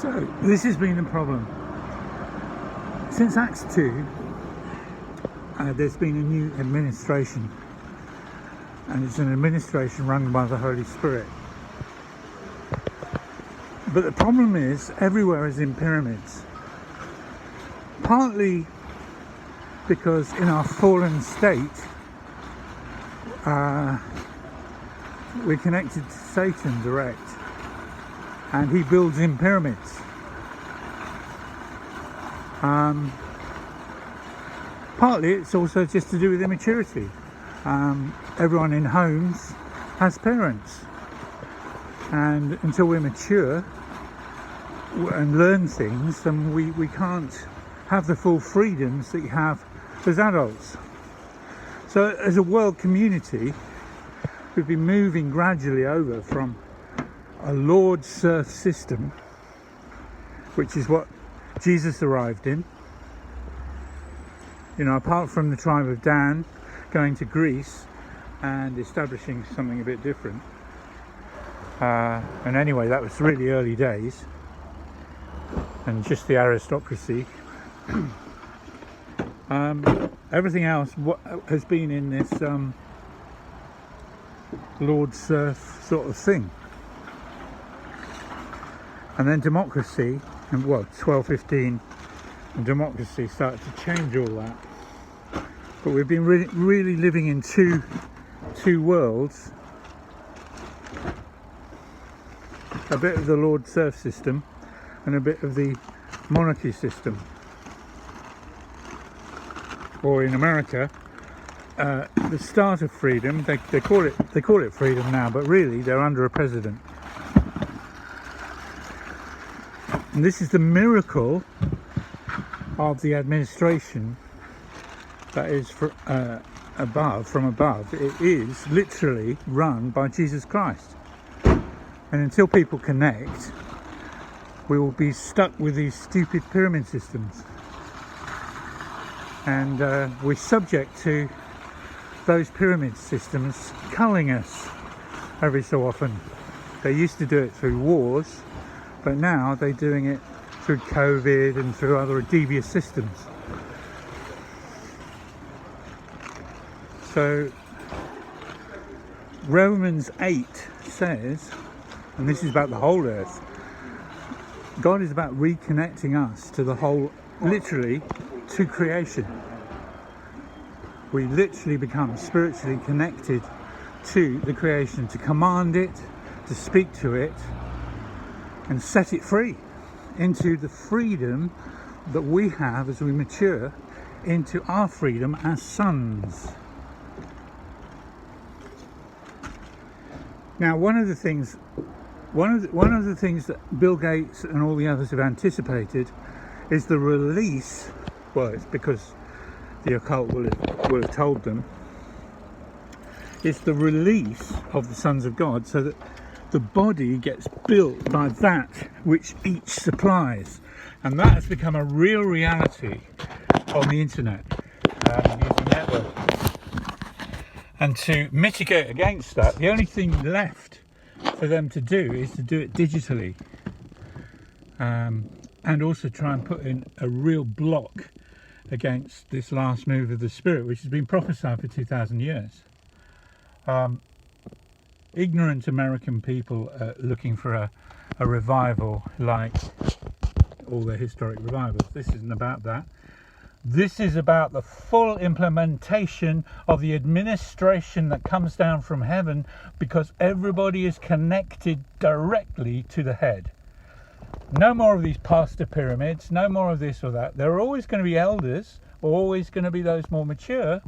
So this has been the problem. Since Acts 2, there's been a new administration, and it's an administration run by the Holy Spirit. But the problem is, everywhere is in pyramids. Partly because in our fallen state, we're connected to Satan direct, and he builds in pyramids. Partly it's also just to do with immaturity. Everyone in homes has parents, and until we're mature and learn things, then we can't have the full freedoms that you have as adults. So as a world community, we've been moving gradually over from a lord-serf system, which is what Jesus arrived in. You know, apart from the tribe of Dan going to Greece and establishing something a bit different. And anyway, that was really early days, and just the aristocracy. Everything else has been in this lord-serf sort of thing. And then democracy, and 1215, and democracy started to change all that. But we've been really living in two worlds. A bit of the lord-serf system and a bit of the monarchy system. Or in America, the start of freedom, they call it freedom now, but really they're under a president. And this is the miracle of the administration that is from above. It is literally run by Jesus Christ. And until people connect, we will be stuck with these stupid pyramid systems. And we're subject to those pyramid systems culling us every so often. They used to do it through wars, but now they're doing it through COVID and through other devious systems. So Romans 8 says, and this is about the whole earth, God is about reconnecting us to the whole, literally to creation. We literally become spiritually connected to the creation, to command it, to speak to it, and set it free into the freedom that we have as we mature into our freedom as sons. Now, one of the things that Bill Gates and all the others have anticipated is the release. Well, it's because the occult will have told them. It's the release of the sons of God, so that the body gets built by that which each supplies, and that has become a real reality on the internet, using networking. And to mitigate against that, the only thing left for them to do is to do it digitally, and also try and put in a real block against this last move of the Spirit, which has been prophesied for 2,000 years. Ignorant American people are looking for a revival like all the historic revivals. This isn't about that. This is about the full implementation of the administration that comes down from heaven, because everybody is connected directly to the head. No more of these pastor pyramids, no more of this or that. There are always going to be elders, always going to be those more mature.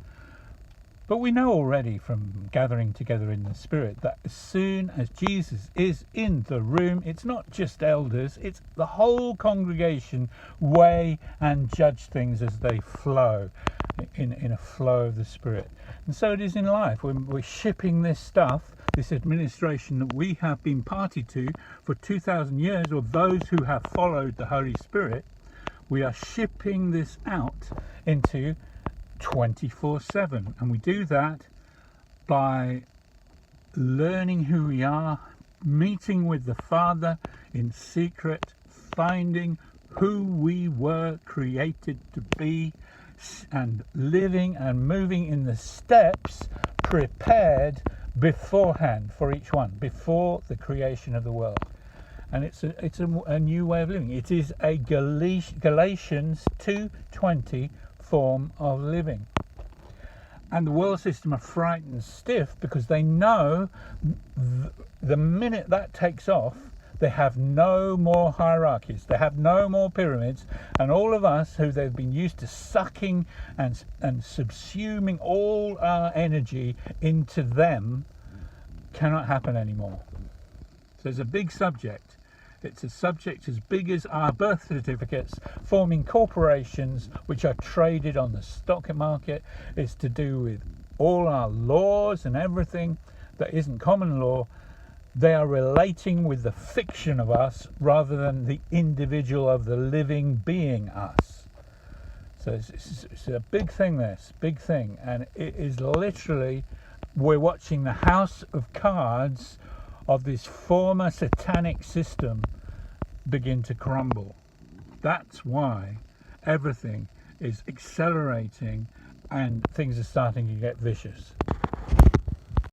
But we know already from gathering together in the Spirit that as soon as Jesus is in the room, it's not just elders, it's the whole congregation weigh and judge things as they flow, in a flow of the Spirit. And so it is in life. When we're shipping this stuff, this administration that we have been party to for 2,000 years, or those who have followed the Holy Spirit, we are shipping this out into 24/7, and we do that by learning who we are, meeting with the Father in secret, finding who we were created to be, and living and moving in the steps prepared beforehand for each one, before the creation of the world. And it's a new way of living. It is a Galatians 2:20 form of living. And the world system are frightened stiff because they know the minute that takes off, they have no more hierarchies, they have no more pyramids, and all of us who they've been used to sucking and subsuming all our energy into them cannot happen anymore. So it's a big subject. It's a subject as big as our birth certificates, forming corporations which are traded on the stock market. It's to do with all our laws and everything that isn't common law. They are relating with the fiction of us rather than the individual of the living being us. So it's a big thing, this big thing, and it is literally, we're watching the house of cards of this former satanic system begin to crumble. That's why everything is accelerating and things are starting to get vicious.